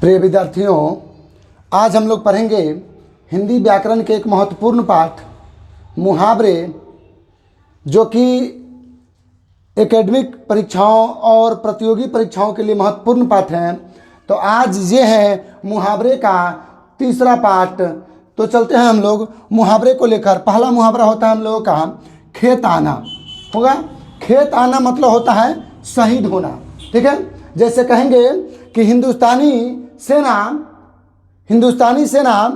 प्रिय विद्यार्थियों, आज हम लोग पढ़ेंगे हिंदी व्याकरण के एक महत्वपूर्ण पाठ मुहावरे, जो कि एकेडमिक परीक्षाओं और प्रतियोगी परीक्षाओं के लिए महत्वपूर्ण पाठ हैं। तो आज ये है मुहावरे का तीसरा पाठ। तो चलते हैं हम लोग मुहावरे को लेकर। पहला मुहावरा होता है हम लोगों का खेत आना होगा। खेत आना मतलब होता है शहीद होना, ठीक है। जैसे कहेंगे कि हिंदुस्तानी सेना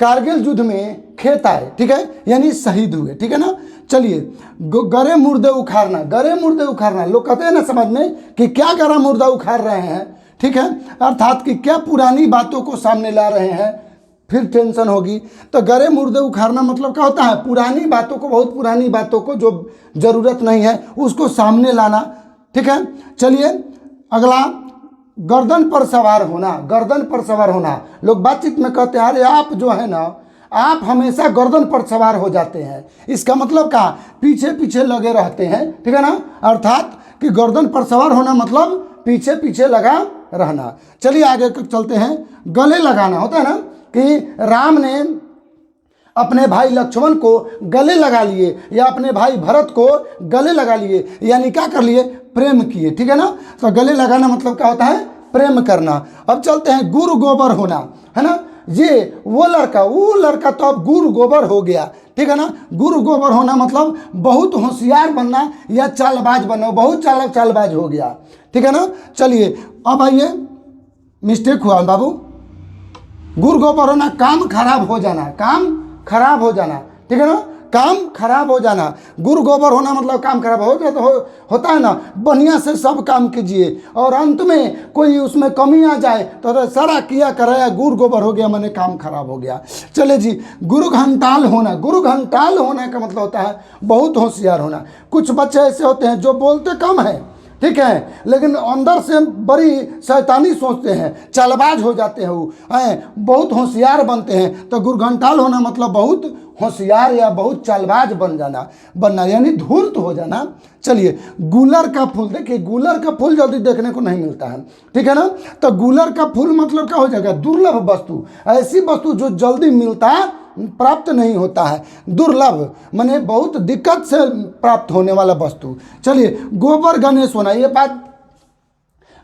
कारगिल युद्ध में खेत आए, ठीक है, यानी शहीद हुए, ठीक है ना। चलिए, गरे मुर्दे उखाड़ना, लोग कहते हैं ना समझ में कि क्या गरा मुर्दा उखाड़ रहे हैं, ठीक है, अर्थात कि क्या पुरानी बातों को सामने ला रहे हैं, फिर टेंशन होगी। तो गरे मुर्दे उखाड़ना मतलब क्या होता है? पुरानी बातों को, बहुत पुरानी बातों को जो ज़रूरत नहीं है उसको सामने लाना, ठीक है। चलिए अगला, गर्दन पर सवार होना। लोग बातचीत में कहते हैं अरे आप जो है ना, आप हमेशा गर्दन पर सवार हो जाते हैं। इसका मतलब क्या? पीछे पीछे लगे रहते हैं, ठीक है ना। अर्थात कि गर्दन पर सवार होना मतलब पीछे पीछे लगा रहना। चलिए आगे चलते हैं। गले लगाना होता है ना कि राम ने अपने भाई लक्ष्मण को गले लगा लिए या अपने भाई भरत को गले लगा लिए, यानी क्या कर लिए? प्रेम किए, ठीक है ना। तो गले लगाना मतलब क्या होता है? प्रेम करना। अब चलते हैं गुरु गोबर होना, है ना। ये वो लड़का तो अब गुरु गोबर हो गया, ठीक है ना। गुरु गोबर होना मतलब बहुत होशियार बनना या चालबाज बनना, बहुत चालबाज हो गया, ठीक है ना। चलिए अब आइए, मिस्टेक हुआ बाबू। गुरु गोबर होना, काम खराब हो जाना, ठीक है ना। काम खराब हो जाना। गुरु गोबर होना मतलब काम खराब हो गया तो होता है ना, बढ़िया से सब काम कीजिए और अंत में कोई उसमें कमी आ जाए तो सारा किया कराया गुरु गोबर हो गया, मैंने काम खराब हो गया। चले जी, गुरु घंटाल होना का मतलब होता है बहुत होशियार होना। कुछ बच्चे ऐसे होते हैं जो बोलते कम है, ठीक है, लेकिन अंदर से बड़ी शैतानी सोचते हैं, चालबाज हो जाते हैं, वो बहुत होशियार बनते हैं। तो गुरघंटाल होना मतलब बहुत होशियार या बहुत चालबाज बनना यानी धूर्त हो जाना। चलिए, गुलर का फूल, देखिए गुलर का फूल जल्दी देखने को नहीं मिलता है, ठीक है ना। तो गुलर का फूल मतलब क्या हो जाएगा? दुर्लभ वस्तु, ऐसी वस्तु जो जल्दी प्राप्त नहीं होता है, दुर्लभ माने बहुत दिक्कत से प्राप्त होने वाला वस्तु। चलिए, गोबर गणेश होना, ये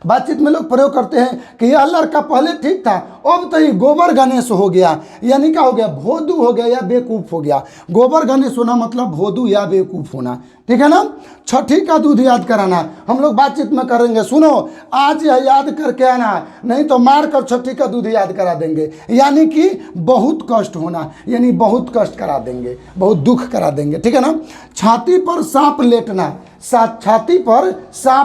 बातचीत में लोग प्रयोग करते हैं कि यह लड़का पहले ठीक था, अब तो ये गोबर गणेश हो गया, यानी क्या हो गया? भोदू हो गया या बेवकूफ़ हो गया। गोबर गणेश होना मतलब भोदू या बेवकूफ़ होना, ठीक है ना। छठी का दूध याद कराना, हम लोग बातचीत में करेंगे, सुनो आज यह याद करके आना, नहीं तो मार कर छठी का दूध याद करा देंगे, यानी कि बहुत कष्ट होना, यानी बहुत कष्ट करा देंगे, बहुत दुख करा देंगे, ठीक है ना। छाती पर सांप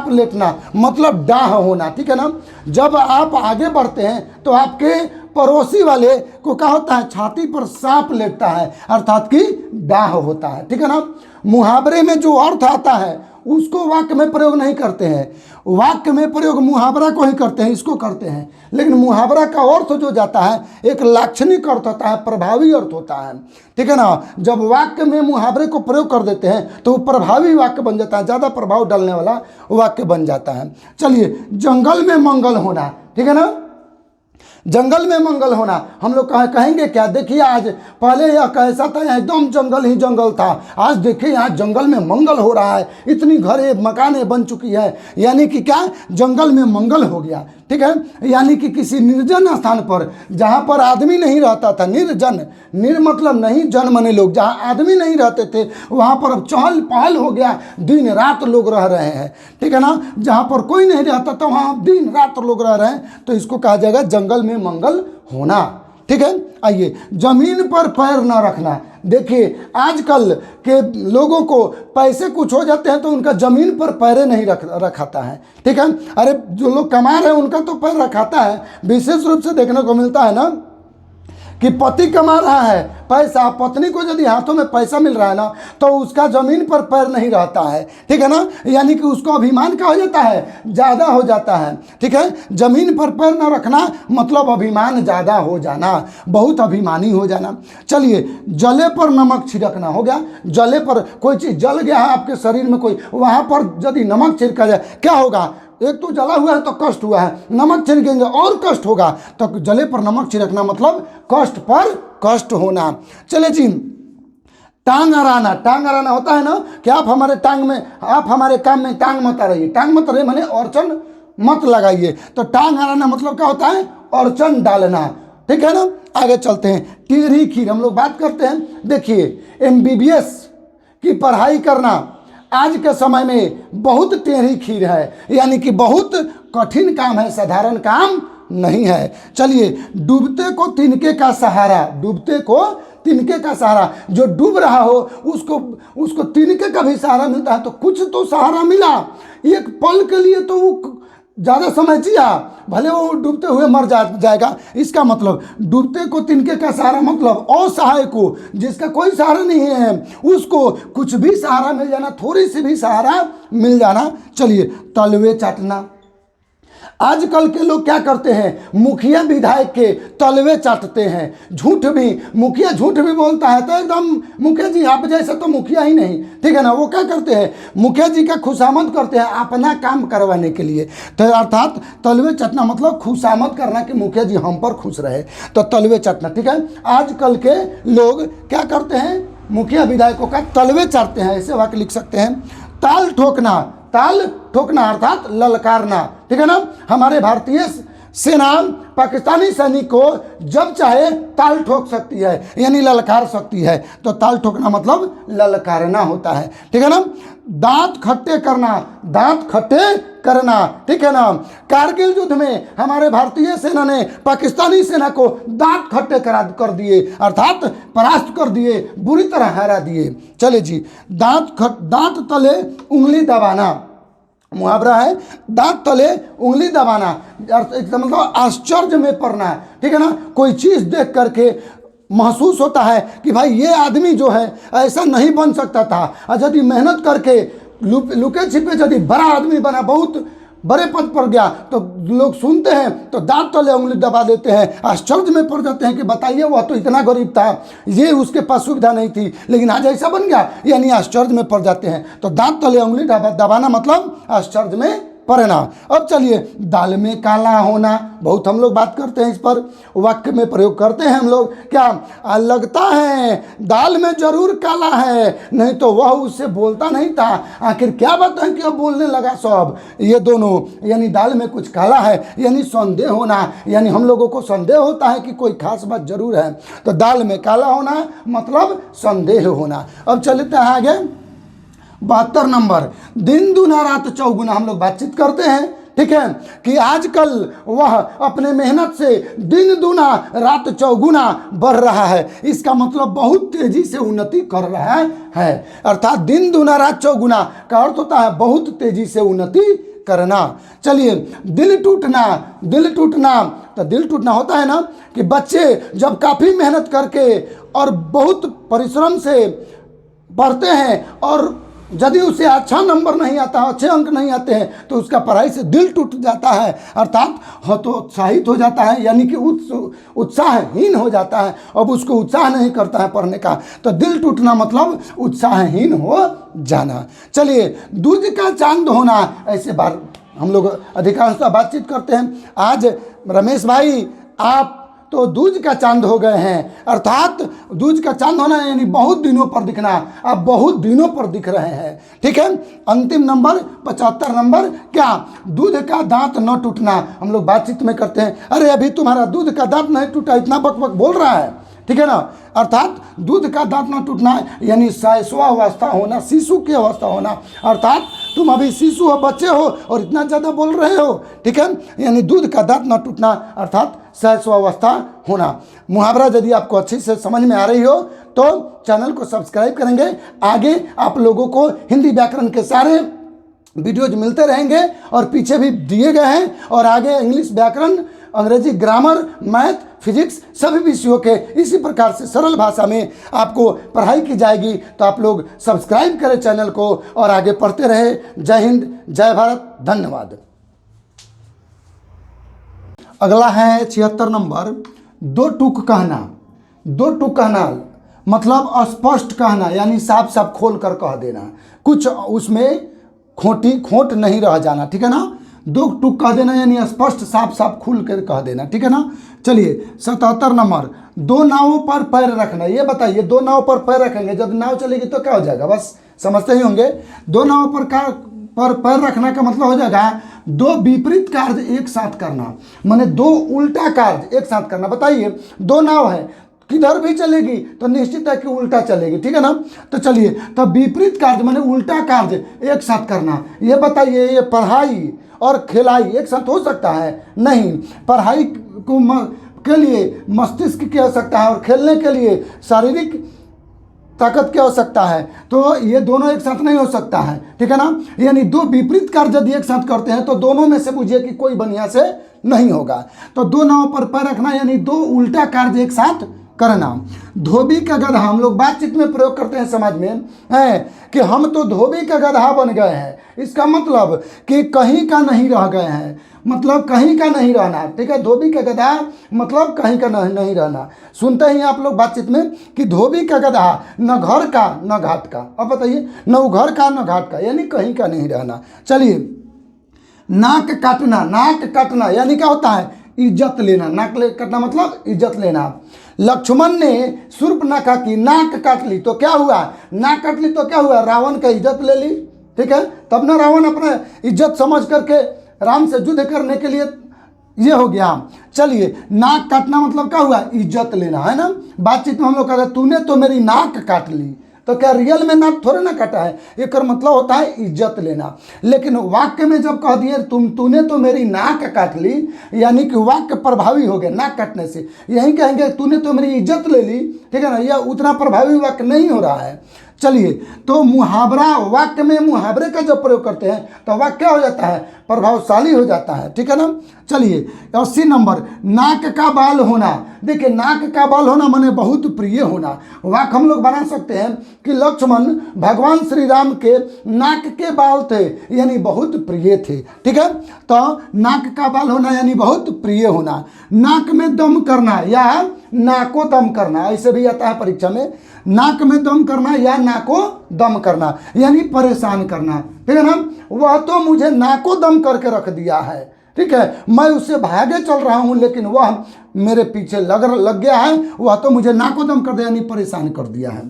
लेटना मतलब डाह होना, ठीक है ना। जब आप आगे बढ़ते हैं तो आपके पड़ोसी वाले को क्या होता है? छाती पर सांप लेटता है, अर्थात कि डाह होता है, ठीक है ना। मुहावरे में जो अर्थ आता है उसको वाक्य में प्रयोग नहीं करते हैं, वाक्य में प्रयोग मुहावरा को ही करते हैं, इसको करते हैं। लेकिन मुहावरा का अर्थ जो जाता है एक लाक्षणिक अर्थ होता है, प्रभावी अर्थ होता है, ठीक है ना। जब वाक्य में मुहावरे को प्रयोग कर देते हैं तो वो प्रभावी वाक्य बन जाता है, ज़्यादा प्रभाव डालने वाला वाक्य बन जाता है। चलिए, जंगल में मंगल होना, ठीक है ना। जंगल में मंगल होना, हम लोग कहेंगे क्या? देखिए आज, पहले यह कैसा था, एकदम जंगल ही जंगल था, आज देखिए यहाँ जंगल में मंगल हो रहा है, इतनी घरें मकानें बन चुकी है, यानी कि क्या? जंगल में मंगल हो गया, ठीक है। यानी कि किसी निर्जन स्थान पर जहाँ पर आदमी नहीं रहता था, निर मतलब नहीं, जन मने लोग, जहाँ आदमी नहीं रहते थे वहाँ पर अब चहल पहल हो गया, दिन रात लोग रह रहे हैं, ठीक है ना। जहाँ पर कोई नहीं रहता था वहाँ दिन रात लोग रह रहे हैं, तो इसको कहा जाएगा जंगल में मंगल होना, ठीक है। आइए, जमीन पर पैर न रखना। देखिए आजकल के लोगों को पैसे कुछ हो जाते हैं तो उनका जमीन पर पैर नहीं रखाता है, ठीक है। अरे जो लोग कमा रहे हैं उनका तो पैर रखाता है। विशेष रूप से देखने को मिलता है ना कि पति कमा रहा है पैसा, पत्नी को यदि हाथों में पैसा मिल रहा है ना तो उसका जमीन पर पैर नहीं रहता है, ठीक है ना। यानी कि उसको अभिमान का हो जाता है, ज़्यादा हो जाता है, ठीक है। जमीन पर पैर न रखना मतलब अभिमान ज़्यादा हो जाना, बहुत अभिमानी हो जाना। चलिए, जले पर नमक छिड़कना हो गया। जले पर कोई चीज़ जल गया है आपके शरीर में कोई, वहाँ पर यदि नमक छिड़का जाए क्या होगा? एक तो जला हुआ है तो कष्ट हुआ है, नमक छिड़केंगे और कष्ट होगा, तो जले पर नमक छिड़कना मतलब कष्ट पर कष्ट होना। चले जी, टांग अड़ाना। टांग अड़ाना होता है ना कि आप हमारे काम में टांग मत अड़ाइए। टांग मत अड़ाइए माने अड़चन मत लगाइए। तो टांग अड़ाना मतलब क्या होता है? अड़चन डालना, ठीक है ना। आगे चलते हैं। टेढ़ी खीर हम लोग बात करते हैं। देखिए, MBBS की पढ़ाई करना आज के समय में बहुत टेढ़ी खीर है, यानी कि बहुत कठिन काम है, साधारण काम नहीं है। चलिए, डूबते को तिनके का सहारा। डूबते को तिनके का सहारा, जो डूब रहा हो उसको तिनके का भी सहारा मिलता है, तो कुछ तो सहारा मिला। एक पल के लिए तो वो ज़्यादा समय जिया, भले वो डूबते हुए मर जाएगा। इसका मतलब डूबते को तिनके का सहारा मतलब असहाय को, जिसका कोई सहारा नहीं है, उसको कुछ भी सहारा मिल जाना, थोड़ी सी भी सहारा मिल जाना। चलिए, तलवे चाटना। आजकल के लोग क्या करते हैं? मुखिया विधायक के तलवे चाटते हैं। मुखिया झूठ भी बोलता है, तो एकदम मुखिया जी आप जैसा तो मुखिया ही नहीं, ठीक है ना। वो क्या करते हैं? मुखिया जी का खुशामद करते हैं अपना काम करवाने के लिए। तो अर्थात तलवे चाटना मतलब खुशामद करना कि मुखिया जी हम पर खुश रहे, तो तलवे चाटना, ठीक है। आजकल के लोग क्या करते हैं? मुखिया विधायकों का तलवे चाटते हैं। ऐसे वाक्य लिख सकते हैं। ताल ठोकना। ताल ठोकना अर्थात ललकारना, ठीक है ना। हमारे भारतीय सेना पाकिस्तानी सैनिक को जब चाहे ताल ठोक सकती है, यानी ललकार सकती है। तो ताल ठोकना मतलब ललकारना होता है, ठीक है ना। दांत खट्टे करना। दांत खट्टे करना, ठीक है ना। कारगिल युद्ध में हमारे भारतीय सेना ने पाकिस्तानी सेना को दांत खट्टे कर दिए, अर्थात परास्त कर दिए, बुरी तरह हरा दिए। चले जी, दांत तले उंगली दबाना। मुहावरा है, दांत तले उंगली दबाना, मतलब आश्चर्य में पड़ना, ठीक है ना। कोई चीज़ देख करके महसूस होता है कि भाई ये आदमी जो है ऐसा नहीं बन सकता था, और यदि मेहनत करके लुके छिपे यदि बड़ा आदमी बना, बहुत बड़े पद पर गया, तो लोग सुनते हैं तो दांत तले उंगली दबा देते हैं, आश्चर्य में पड़ जाते हैं कि बताइए वह तो इतना गरीब था, ये उसके पास सुविधा नहीं थी, लेकिन आज ऐसा बन गया, यानी आश्चर्य में पड़ जाते हैं। तो दांत तले उंगली दबाना मतलब आश्चर्य में पड़ना। अब चलिए, दाल में काला होना। बहुत हम लोग बात करते हैं इस पर, वाक्य में प्रयोग करते हैं हम लोग। क्या लगता है दाल में जरूर काला है, नहीं तो वह उससे बोलता नहीं था, आखिर क्या बात है कि अब बोलने लगा सब। ये दोनों, यानी दाल में कुछ काला है, यानी संदेह होना, यानी हम लोगों को संदेह होता है कि कोई खास बात जरूर है। तो दाल में काला होना मतलब संदेह होना। अब चलते हैं आगे। 72 नंबर, दिन दूना रात चौगुना। हम लोग बातचीत करते हैं, ठीक है, कि आजकल वह अपने मेहनत से दिन दूना रात चौगुना बढ़ रहा है। इसका मतलब बहुत तेजी से उन्नति कर रहा है, अर्थात दिन दूना रात चौगुना का अर्थ होता है बहुत तेजी से उन्नति करना। चलिए, दिल टूटना। दिल टूटना, तो दिल टूटना होता है ना कि बच्चे जब काफ़ी मेहनत करके और बहुत परिश्रम से पढ़ते हैं और यदि उसे अच्छा नंबर नहीं आता, अच्छे अंक नहीं आते हैं, तो उसका पढ़ाई से दिल टूट जाता है, अर्थात हतोत्साहित हो जाता है, यानी कि उत्साहहीन हो जाता है। अब उसको उत्साह नहीं करता है पढ़ने का, तो दिल टूटना मतलब उत्साहहीन हो जाना। चलिए, दूज का चांद होना। ऐसे बार हम लोग अधिकांशतः बातचीत करते हैं। आज रमेश भाई आप तो दूज का चांद हो गए हैं, अर्थात दूज का चांद होना यानी बहुत दिनों पर दिखना। आप बहुत दिनों पर दिख रहे हैं, ठीक है। अंतिम नंबर 75 नंबर, क्या दूध का दांत न टूटना। हम लोग बातचीत में करते हैं, अरे अभी तुम्हारा दूध का दांत नहीं टूटा, इतना बक बक बोल रहा है, ठीक है ना। अर्थात दूध का दांत न टूटना यानी शैशवावस्था होना, शिशु की अवस्था होना, अर्थात तुम अभी शिशु हो, बच्चे हो और इतना ज़्यादा बोल रहे हो, ठीक है। यानी दूध का दांत न टूटना अर्थात शैशवावस्था होना। मुहावरा यदि आपको अच्छी से समझ में आ रही हो तो चैनल को सब्सक्राइब करेंगे। आगे आप लोगों को हिंदी व्याकरण के सारे वीडियोज मिलते रहेंगे और पीछे भी दिए गए हैं, और आगे इंग्लिश व्याकरण, अंग्रेजी ग्रामर, मैथ, फिजिक्स सभी विषयों के इसी प्रकार से सरल भाषा में आपको पढ़ाई की जाएगी। तो आप लोग सब्सक्राइब करें चैनल को और आगे पढ़ते रहे। जय हिंद, जय भारत, धन्यवाद। अगला है 76 नंबर, दो टूक कहना। दो टूक कहना मतलब स्पष्ट कहना, यानी साफ साफ खोल कर कह देना, कुछ उसमें खोट नहीं रह जाना, ठीक है ना। दो टुक कह देना, यानी स्पष्ट साफ साफ खुल कर कह देना, ठीक है ना। चलिए 77 नंबर, दो नावों पर पैर रखना। ये बताइए, दो नाव पर पैर रखेंगे, जब नाव चलेगी तो क्या हो जाएगा, बस समझते ही होंगे। दो नाव पर पैर रखना का मतलब हो जाएगा दो विपरीत कार्य एक साथ करना, माने दो उल्टा कार्य एक साथ करना। बताइए, दो नाव है, किधर भी चलेगी तो निश्चित है कि उल्टा चलेगी, ठीक है ना। तो चलिए, तो विपरीत कार्य माने उल्टा कार्य एक साथ करना। ये बताइए, ये पढ़ाई और खिलाई एक साथ हो सकता है? नहीं। पढ़ाई के लिए मस्तिष्क की आवश्यकता है और खेलने के लिए शारीरिक ताकत की आवश्यकता है, तो ये दोनों एक साथ नहीं हो सकता है, ठीक है ना। यानी दो विपरीत कार्य यदि एक साथ करते हैं तो दोनों में से बुझिए कि कोई बढ़िया से नहीं होगा। तो दो नाव पर पैर रखना यानी दो उल्टा कार्य एक साथ करना। धोबी का गधा हम लोग बातचीत में प्रयोग करते हैं समाज में, है कि हम तो धोबी का गधा बन गए हैं। इसका मतलब कि कहीं का नहीं रह गए हैं, मतलब कहीं का नहीं रहना, ठीक है। धोबी का गधा मतलब कहीं का नहीं रहना। सुनते ही आप लोग बातचीत में कि धोबी का गधा, न घर का न घाट का। अब बताइए, न घर का न घाट का, यानी कहीं का नहीं रहना। चलिए, नाक काटना, नाक काटना यानी क्या होता है, इज्जत लेना। नाक काटना मतलब इज्जत लेना। लक्ष्मण ने शूर्पणखा की नाक काट ली तो क्या हुआ, नाक काट ली तो क्या हुआ, रावण का इज्जत ले ली, ठीक है। तब ना रावण अपना इज्जत समझ करके राम से युद्ध करने के लिए ये हो गया। चलिए, नाक काटना मतलब क्या हुआ, इज्जत लेना, है ना। बातचीत में हम लोग कहते हैं तूने तो मेरी नाक काट ली, तो क्या रियल में नाक थोड़े ना काटा है, एक मतलब होता है इज्जत लेना। लेकिन वाक्य में जब कह दिए तूने तो मेरी नाक काट ली, यानी कि वाक्य प्रभावी हो गया नाक काटने से। यही कहेंगे तूने तो मेरी इज्जत ले ली, ठीक है ना, यह उतना प्रभावी वाक्य नहीं हो रहा है। चलिए, तो मुहावरा, वाक्य में मुहावरे का जब प्रयोग करते हैं तो वाक्य क्या हो जाता है, प्रभावशाली हो जाता है, ठीक है ना। चलिए 80 नंबर, नाक का बाल होना। देखिए, नाक का बाल होना माने बहुत प्रिय होना। वाक्य हम लोग बना सकते हैं कि लक्ष्मण भगवान श्री राम के नाक के बाल थे, यानी बहुत प्रिय थे, ठीक है। तो नाक का बाल होना यानी बहुत प्रिय होना। नाक में दम करना या नाको दम करना, ऐसे भी आता है परीक्षा में। नाक में दम करना या नाको दम करना यानी परेशान करना, ठीक है ना। वह तो मुझे नाको दम करके रख दिया है, ठीक है, मैं उससे भागे चल रहा हूं लेकिन वह मेरे पीछे लग गया है, वह तो मुझे नाको दम कर दिया यानी परेशान कर दिया है।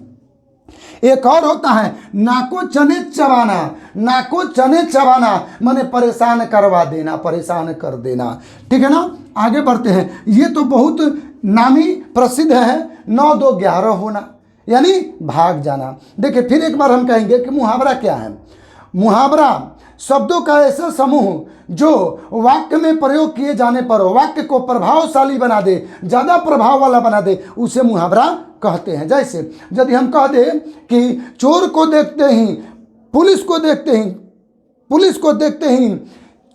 एक और होता है नाको चने चबाना। नाको चने चबाना माने परेशान करवा देना, परेशान कर देना, ठीक है ना। आगे बढ़ते हैं, ये तो बहुत नामी प्रसिद्ध है 9 2 11 होना यानी भाग जाना। देखिए, फिर एक बार हम कहेंगे कि मुहावरा क्या है। मुहावरा शब्दों का ऐसा समूह जो वाक्य में प्रयोग किए जाने पर वाक्य को प्रभावशाली बना दे, ज़्यादा प्रभाव वाला बना दे, उसे मुहावरा कहते हैं। जैसे यदि हम कह दें कि चोर को देखते ही पुलिस को देखते ही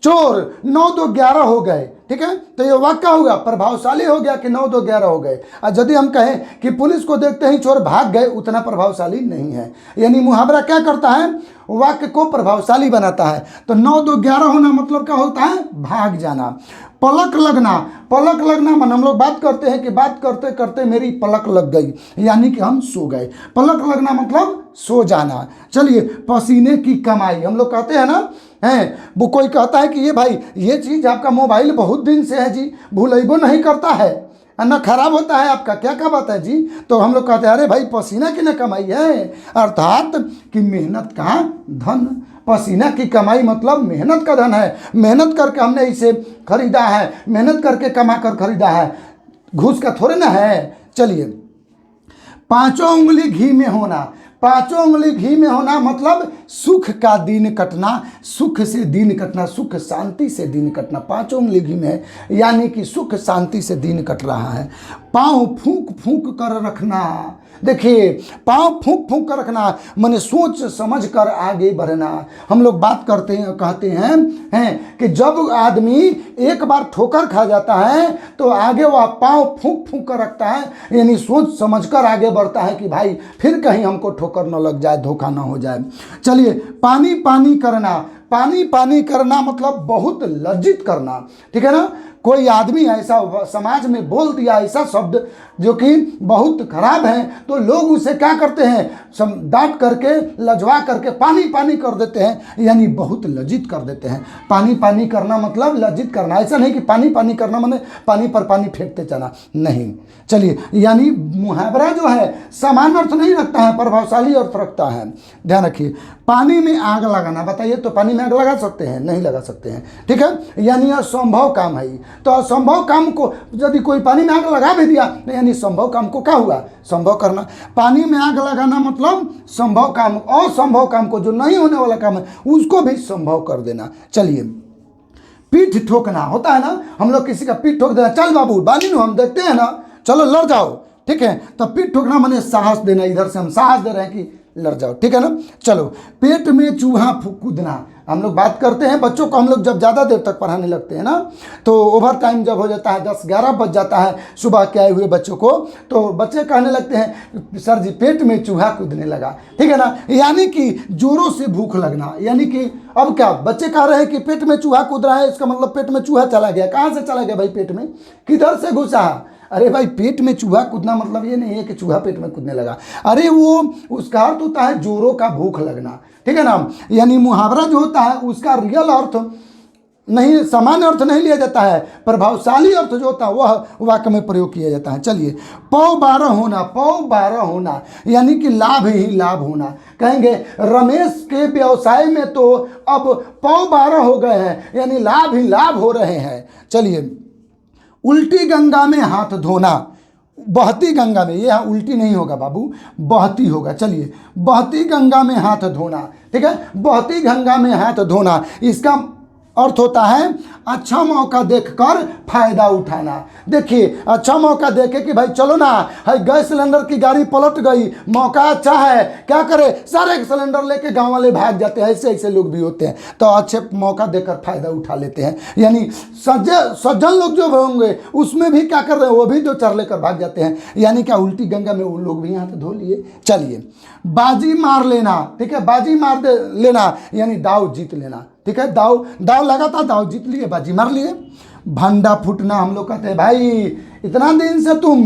चोर 9 2 11 हो गए, ठीक है, तो ये वाक्य होगा प्रभावशाली हो गया कि 9 2 11 हो गए। और यदि हम कहें कि पुलिस को देखते ही चोर भाग गए, उतना प्रभावशाली नहीं है। यानी मुहावरा क्या करता है, वाक्य को प्रभावशाली बनाता है। तो 9 2 11 होना मतलब क्या होता है, भाग जाना। पलक लगना, पलक लगना मन हम लोग बात करते हैं कि बात करते करते मेरी पलक लग गई, यानी कि हम सो गए। पलक लगना मतलब सो जाना। चलिए, पसीने की कमाई हम लोग कहते हैं ना, हैं वो कोई कहता है कि ये भाई ये चीज़ आपका मोबाइल बहुत दिन से है जी, भूलैबो नहीं करता है ना, खराब होता है आपका, क्या क्या बात है जी। तो हम लोग कहते हैं अरे भाई पसीना की ना कमाई है, अर्थात कि मेहनत का धन। पसीना की कमाई मतलब मेहनत का धन है, मेहनत करके हमने इसे खरीदा है, मेहनत करके कमा कर खरीदा है, घूस का थोड़े ना है। चलिए, 5 उंगली घी में होना। 5 उंगली घी में होना मतलब सुख का दिन कटना, सुख से दिन कटना, सुख शांति से दिन कटना। 5 उंगली घी में यानी कि सुख शांति से दिन कट रहा है। पाँव फूंक फूंक कर रखना। देखिए, पाँव फूंक फूंक कर रखना माने सोच समझ कर आगे बढ़ना। हम लोग बात करते हैं, कहते हैं कि जब आदमी एक बार ठोकर खा जाता है तो आगे वह पाँव फूंक फूंक कर रखता है, यानी सोच समझ कर आगे बढ़ता है कि भाई फिर कहीं हमको ठोकर न लग जाए, धोखा न हो जाए। चलिए, पानी पानी करना। पानी पानी करना मतलब बहुत लज्जित करना, ठीक है ना। कोई आदमी ऐसा समाज में बोल दिया ऐसा शब्द जो कि बहुत खराब है, तो लोग उसे क्या करते हैं, डांट करके लजवा करके पानी पानी कर देते हैं, यानी बहुत लज्जित कर देते हैं। पानी पानी करना मतलब लज्जित करना, ऐसा नहीं कि पानी पानी करना माने पानी पर पानी फेंकते जाना, नहीं। चलिए, यानी मुहावरा जो है समान अर्थ नहीं रखता है, प्रभावशाली अर्थ रखता है, ध्यान रखिए। पानी में आग लगाना, बताइए तो पानी में आग लगा सकते हैं? नहीं लगा सकते हैं, ठीक है, यानी असंभव काम है। तो असंभव काम को यदि कोई पानी में आग लगा भी दिया, तो यानी संभव काम को क्या हुआ, संभव करना। पानी में आग लगाना मतलब संभव काम, असंभव काम को, जो नहीं होने वाला काम है उसको भी संभव कर देना। चलिए, पीठ ठोकना होता है ना, हम लोग किसी का पीठ ठोक देना, चल बाबू बाली हम देखते हैं ना, चलो लड़ जाओ, ठीक है। तो पीठ ठोकना माने साहस देना, इधर से हम साहस दे रहे हैं कि लड़ जाओ, ठीक है ना। चलो, पेट में चूहा कूदना, हम लोग बात करते हैं बच्चों को, हम लोग जब ज़्यादा देर तक पढ़ाने लगते हैं ना, तो ओवर टाइम जब हो जाता है 10-11 बज जाता है सुबह के आए हुए बच्चों को, तो बच्चे कहने लगते हैं सर जी पेट में चूहा कूदने लगा, ठीक है ना, यानी कि जोरों से भूख लगना। यानी कि अब क्या बच्चे कह रहे हैं कि पेट में चूहा कूद रहा है, इसका मतलब पेट में चूहा चला गया। कहाँ से चला गया भाई? पेट में, किधर से घुसा? अरे भाई, पेट में चूहा कूदना मतलब ये नहीं है कि चूहा पेट में कूदने लगा, अरे वो उसका अर्थ होता है जोरों का भूख लगना, ठीक है ना। यानी मुहावरा जो होता है उसका रियल अर्थ नहीं, सामान्य अर्थ नहीं लिया जाता है, प्रभावशाली अर्थ जो होता है वह वाक्य में प्रयोग किया जाता है। चलिए, पौ 12 होना, पौ 12 होना यानी कि लाभ ही लाभ होना। कहेंगे रमेश के व्यवसाय में तो अब पौ 12 हो गए हैं, यानी लाभ ही लाभ हो रहे हैं। चलिए, उल्टी गंगा में हाथ धोना, बहती गंगा में, ये यहाँ उल्टी नहीं होगा बाबू, बहती होगा। चलिए, बहती गंगा में हाथ धोना, ठीक है, बहती गंगा में हाथ धोना, इसका अर्थ होता है अच्छा मौका देखकर फायदा उठाना। देखिए, अच्छा मौका देखे कि भाई चलो ना, है गैस सिलेंडर की गाड़ी पलट गई, मौका अच्छा है, क्या करे, सारे सिलेंडर लेके गांव वाले भाग जाते हैं, ऐसे ऐसे लोग भी होते हैं, तो अच्छे मौका देकर फायदा उठा लेते हैं। यानी सज्जन लोग जो होंगे उसमें भी क्या कर रहे हैं, वो भी दो चार लेकर भाग जाते हैं, यानी क्या उल्टी गंगा में वो लोग भी हाथ धो लिए। चलिए, बाजी मार लेना, ठीक है, बाजी मार लेना यानी दाव जीत लेना, ठीक है, दाव लगा था, दाव जीत लिए, बाजी मार लिए। भंडा फूटना, हम लोग कहते हैं भाई इतना दिन से तुम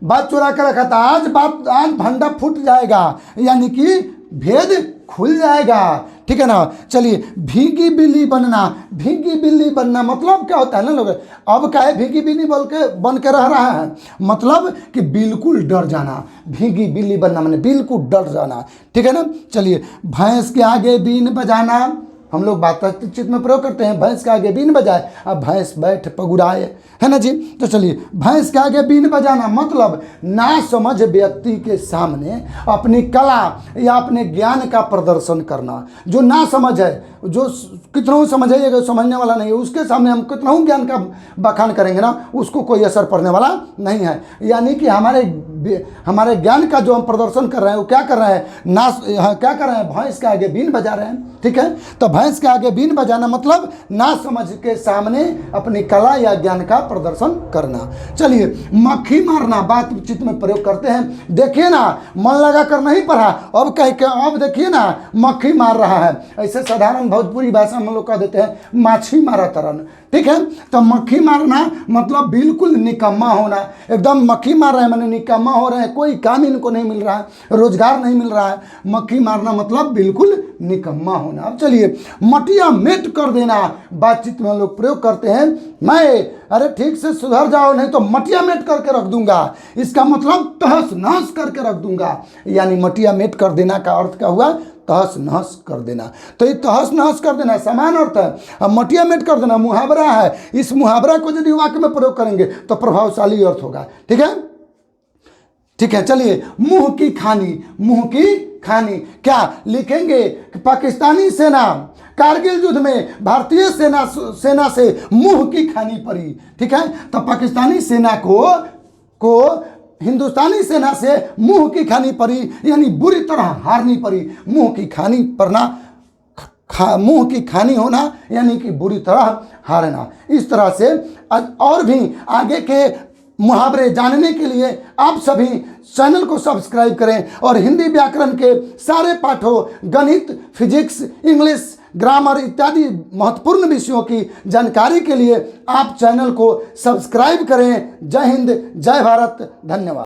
बात चुरा कर रखा था, आज भंडा फूट जाएगा, यानी कि भेद खुल जाएगा, ठीक है ना। चलिए, भीगी बिल्ली बनना, भीगी बिल्ली बनना मतलब क्या होता है ना लोग, अब क्या है, भीगी बिल्ली बन के रह रहा है, मतलब कि बिल्कुल डर जाना, भीगी बिल्ली बनना माने बिल्कुल डर जाना, ठीक है ना। चलिए, भैंस के आगे बीन बजाना, हम लोग बातचीत में प्रयोग करते हैं, भैंस के आगे बीन बजाए, अब भैंस बैठ पगुराए, है ना जी। तो चलिए, भैंस के आगे बीन बजाना मतलब ना समझ व्यक्ति के सामने अपनी कला या अपने ज्ञान का प्रदर्शन करना। जो ना समझ है, जो कितना समझाइएगा समझने वाला नहीं है, उसके सामने हम कितना ज्ञान का बखान करेंगे ना, उसको कोई असर पड़ने वाला नहीं है। यानी कि हमारे ज्ञान का जो हम प्रदर्शन कर रहे हैं वो क्या कर रहे हैं, क्या कर रहे हैं, भैंस के आगे बीन बजा रहे हैं, ठीक है। तो भैंस के आगे बीन बजाना मतलब ना समझ के सामने अपनी कला या ज्ञान का प्रदर्शन करना। चलिए, मक्खी मारना, बातचीत में प्रयोग करते हैं, देखिए ना मन लगा कर नहीं पढ़ा, अब कह के अब देखिए ना मक्खी मार रहा है, ऐसे साधारण भोजपुरी भाषा में लोग कह देते हैं माछी मारा तरन, ठीक है। तो मक्खी मारना मतलब बिल्कुल निकम्मा होना, एकदम मक्खी मार रहे हैं माने निकम्मा हो रहे हैं, कोई काम इनको नहीं मिल रहा है, रोजगार नहीं मिल रहा है, मक्खी मारना मतलब बिल्कुल निकम्मा होना। अब चलिए, मटिया मेट कर देना, बातचीत में लोग प्रयोग करते हैं, मैं अरे ठीक से सुधर जाओ नहीं तो मटिया मेट करके रख दूंगा, इसका मतलब तहस नहस करके रख दूंगा, यानी मटिया मेट कर देना का अर्थ क्या हुआ, तहस नहस कर देना। तो ये तहस नहस कर देना समान अर्थ है, अब मटिया मेट कर देना मुहावरा है, इस मुहावरा को यदि वाक्य में प्रयोग करेंगे तो प्रभावशाली अर्थ होगा, ठीक है, ठीक है। चलिए, मुंह की खानी, मुंह की खानी क्या लिखेंगे, पाकिस्तानी सेना कारगिल युद्ध में भारतीय सेना से मुंह की खानी पड़ी, ठीक है। तो पाकिस्तानी सेना को हिंदुस्तानी सेना से मुंह की खानी पड़ी, यानी बुरी तरह हारनी पड़ी। मुंह की खानी पड़ना, मुंह की खानी होना यानी कि बुरी तरह हारना। इस तरह से और भी आगे के मुहावरे जानने के लिए आप सभी चैनल को सब्सक्राइब करें और हिंदी व्याकरण के सारे पाठों, गणित, फिजिक्स, इंग्लिश, ग्रामर इत्यादि महत्वपूर्ण विषयों की जानकारी के लिए आप चैनल को सब्सक्राइब करें। जय हिंद, जय भारत, धन्यवाद।